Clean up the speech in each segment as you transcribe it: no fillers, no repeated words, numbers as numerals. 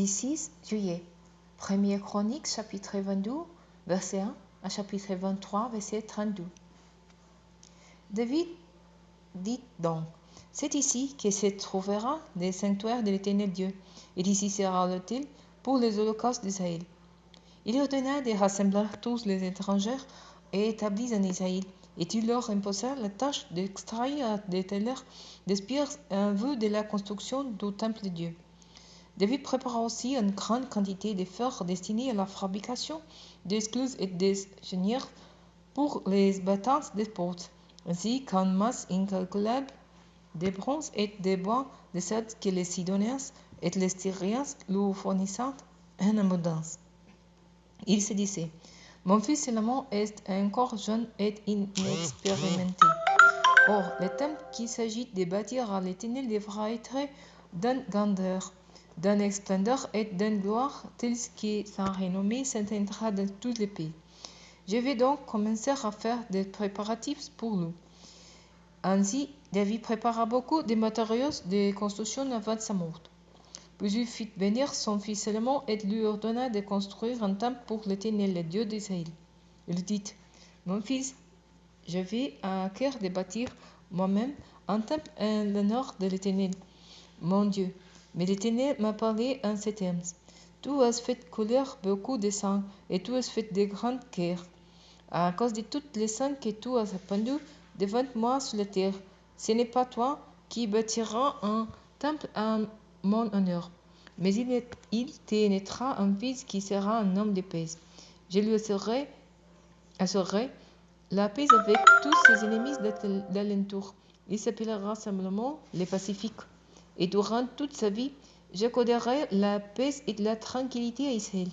16 juillet. 1er Chronique, chapitre 22, verset 1 à chapitre 23, verset 32. David dit donc, c'est ici que se trouvera le sanctuaire de l'Éternel Dieu, et ici sera l'autel pour les holocaustes d'Israël. Il ordonna de rassembler tous les étrangers et établis en Israël, et il leur imposa la tâche d'extraire des tellers de pierres en vue de la construction du temple de Dieu. David prépara aussi une grande quantité de fer destinés à la fabrication des clous et des genères pour les battantes des portes, ainsi qu'une masse incalculable de bronze et de bois de sorte que les Sidoniens et les Tyriens lui fournissaient en abondance. Il se disait, mon fils Salomon est encore jeune et inexpérimenté. Or, le temple qu'il s'agit de bâtir à l'Éternel devra être d'une grandeur, d'une splendeur et d'une gloire telle que sa renommée s'éteindra dans tous les pays. Je vais donc commencer à faire des préparatifs pour lui. Ainsi, David prépara beaucoup de matériaux de construction avant sa mort. Puis il fit venir son fils Salomon et lui ordonna de construire un temple pour l'Éternel, le Dieu d'Israël. Il dit, mon fils, je vais à cœur de bâtir moi-même un temple en l'honneur de l'Éternel, mon Dieu. Mais l'Éternel m'a parlé en ces termes. Tu as fait couler beaucoup de sang et tu as fait de grandes guerres. À cause de toutes les sangs que tu as répandues devant moi sur la terre, ce n'est pas toi qui bâtiras un temple à mon honneur, mais il te naîtra un fils qui sera un homme de paix. Je lui assurerai la paix avec tous ses ennemis d'alentour. Il s'appellera simplement le Pacifique. Et durant toute sa vie, j'accorderai la paix et la tranquillité à Israël.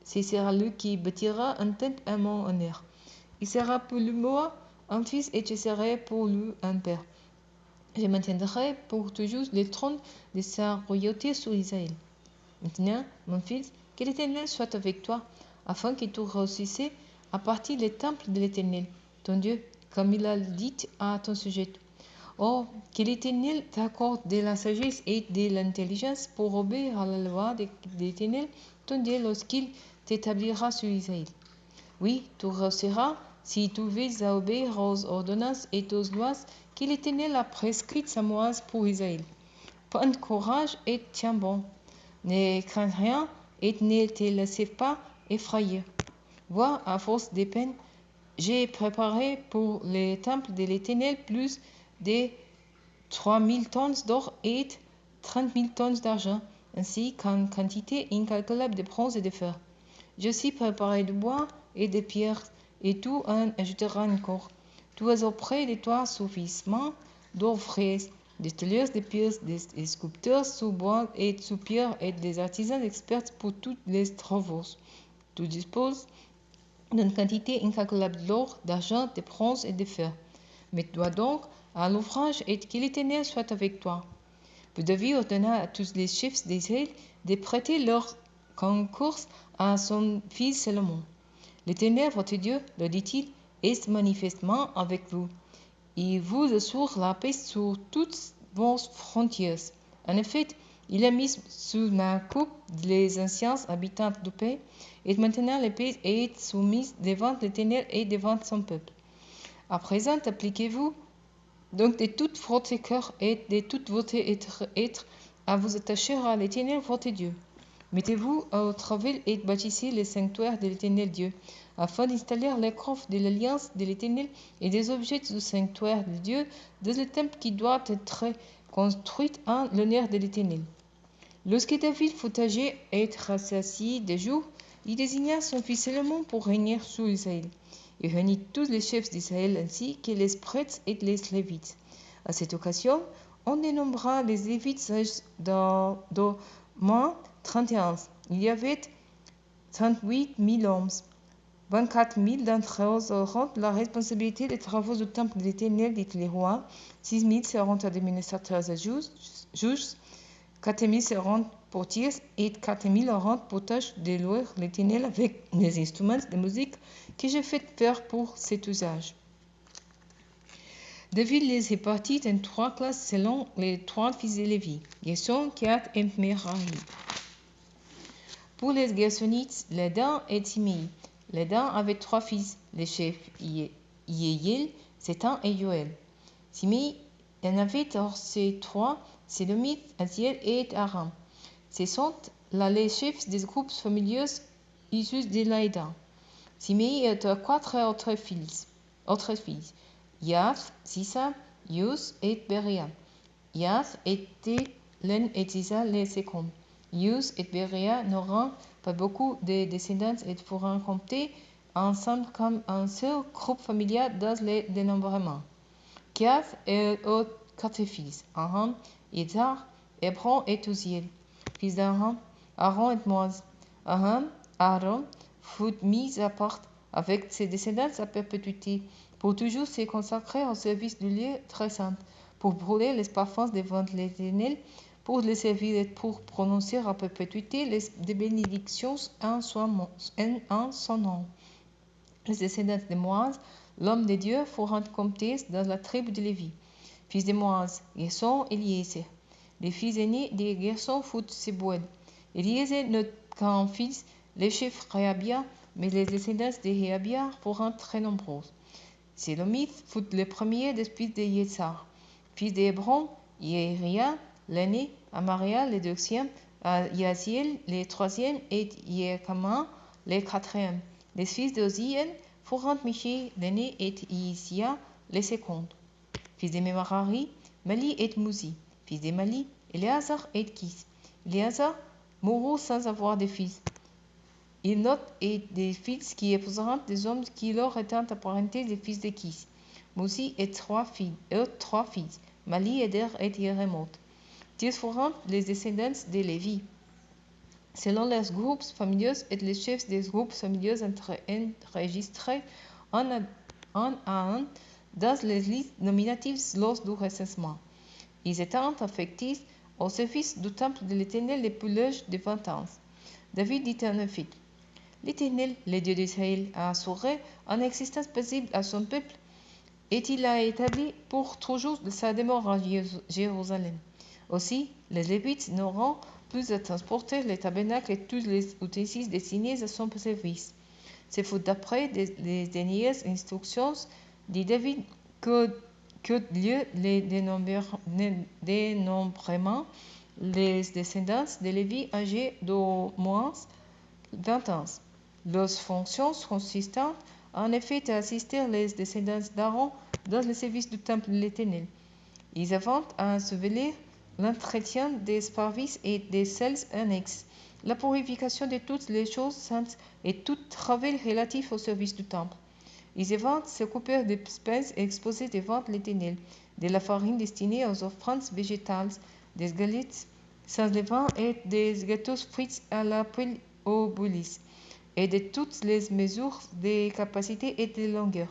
Ce sera lui qui bâtira un temple à mon honneur. Il sera pour lui moi un fils et je serai pour lui un père. Je maintiendrai pour toujours le trône de sa royauté sur Israël. Maintenant, mon fils, que l'Éternel soit avec toi, afin que tu réussisses à partir du temple de l'Éternel, ton Dieu, comme il a dit à ton sujet. Oh, que l'Éternel t'accorde de la sagesse et de l'intelligence pour obéir à la loi de l'Éternel, ton Dieu, lorsqu'il t'établira sur Israël. Oui, tu réussiras si tu veux obéir aux ordonnances et aux lois que l'Éternel a prescrites à Moïse pour Israël. Prends courage et tiens bon. Ne crains rien et ne te laisse pas effrayer. Vois, à force de peine, j'ai préparé pour le temple de l'Éternel plus de 3000 tonnes d'or et 30 000 tonnes d'argent, ainsi qu'une quantité incalculable de bronze et de fer. J'ai aussi préparé du bois et des pierres, et tu en ajouteras encore. Tu as auprès de toi suffisamment d'or frais, des tailleurs de pierres, des sculpteurs sous bois et sous pierre et des artisans experts pour tous les travaux. Tu disposes d'une quantité incalculable d'or, d'argent, de bronze et de fer. Mets-toi donc à l'ouvrage et que l'Éternel soit avec toi. Puis David ordonna à tous les chefs d'Israël de prêter leur concours à son fils Salomon. L'Éternel, votre Dieu, le dit-il, est manifestement avec vous. Il vous assure la paix sur toutes vos frontières. En effet, il a mis sous ma coupe les anciens habitants du pays, et maintenant la paix est soumise devant l'Éternel et devant son peuple. À présent, appliquez-vous donc de tout votre cœur et de tout votre être à vous attacher à l'Éternel votre Dieu. Mettez-vous au travail et bâtissez le sanctuaire de l'Éternel Dieu, afin d'installer les coffres de l'alliance de l'Éternel et des objets du sanctuaire de Dieu dans le temple qui doit être construit en l'honneur de l'Éternel. Lorsque David fut âgé et rassasié de jours, il désigna son fils Salomon pour régner sur Israël. Il réunit tous les chefs d'Israël ainsi que les prêtres et les Lévites. À cette occasion, on dénombra les Lévites sages de moins 31. Il y avait 38 000 hommes. 24 000 d'entre eux auront la responsabilité des travaux du temple de l'Éternel, dit les rois. 6 000 seront administrateurs et juges. 4 000 seront portiers et 4 000 auront pour tâche de louer l'Éternel avec les instruments de musique que j'ai fait faire pour cet usage. David les répartit en 3 classes selon les 3 fils de Lévi, Gershon, Kehat et Merari. Pour les Gersonites, Lédan et Simei. Lédan avait 3 fils, les chefs Yéhiel, Sétan et Yoël. Simei en avait ces 3, Sélomites, Aziel et Aram. Ce sont là les chefs des groupes familiaux issus de Lédan. Simei a 4 autres fils, Yath, Sisa, Yus et Beria. Yath était l'un et Sisa les seconds. Yus et Beria n'auront pas beaucoup de descendants et pourront compter ensemble comme un seul groupe familial dans le dénombrement. Yath a 4 fils, Aram, Itzar, Hébron et Uziel. Fils d'Aram, Aaron et Moïse. Aaron fut mis à part avec ses descendants à perpétuité, pour toujours se consacrer au service du lieu très saint, pour brûler les parfums devant l'Éternel, pour le servir et pour prononcer à perpétuité des bénédictions en son nom. Les descendants de Moïse, l'homme de Dieu, furent comptés dans la tribu de Lévi. Fils de Moïse, Gerson et Eliezer. Les fils aînés de Gerson furent Sebuel. Eliezer n'eut qu'un fils, le chef Réhabia, mais les descendants de Réhabia furent très nombreux. Sélomith fut le premier des fils de Yetzar. Fils d'Hébron, Yeria, l'aîné, Amaria, le deuxième, Yaziel, le troisième, et Yekama, le quatrième. Les fils d'Oziel furent Miché, l'aîné, et Isia, le second. Fils de Merari, Mali et Mouzi. Fils de Mali, Éléazar et Kis. Éléazar mourut sans avoir de fils. Il note et des fils qui épouseront des hommes qui leur étant apparentés des fils de Kis. Mouzi et 3 fils, Mali, Eder et Jérémoth. Ils furent les descendants de Lévi. Selon les groupes familiaux et les chefs des groupes familiaux enregistrés un à un dans les listes nominatives lors du recensement. Ils étaient affectés au service du temple de l'Éternel depuis l'âge de 20 ans. David dit en effet: L'Éternel, le Dieu d'Israël, a assuré une existence paisible à son peuple, et il a établi pour toujours sa demeure à Jérusalem. Aussi, les Lévites n'auront plus à transporter le tabernacle et tous les ustensiles destinés à son service. C'est fut d'après les dernières instructions de David que lieu le dénombrement les descendants de Lévi âgés d'au moins 20 ans. Leurs fonctions consistent en effet à assister les descendants d'Aaron dans le service du temple de l'Éternel. Ils avaient à ensevelir l'entretien des parvis et des salles annexes, la purification de toutes les choses saintes et tout travail relatif au service du temple. Ils avaient s'occuper des spèces exposées devant l'Éternel, de la farine destinée aux offrandes végétales, des galettes sans levain et des gâteaux frits à la poêle au boulis, et de toutes les mesures de capacité et de longueur.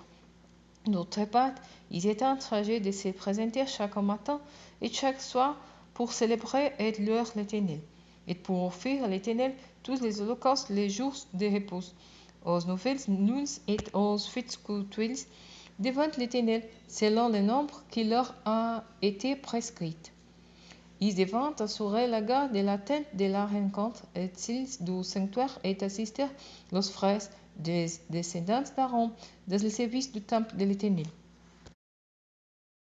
D'autre part, ils étaient chargés de se présenter chaque matin et chaque soir pour célébrer et louer l'Éternel, et pour offrir à l'Éternel tous les holocaustes les jours de repos, aux nouvelles lunes et aux fêtes cultuelles devant l'Éternel, selon le nombre qui leur a été prescrit. Ils devaient assurer la garde de la tente de la rencontre et celle du sanctuaire et assister les frères des descendants d'Aaron dans le service du temple de l'Éternel.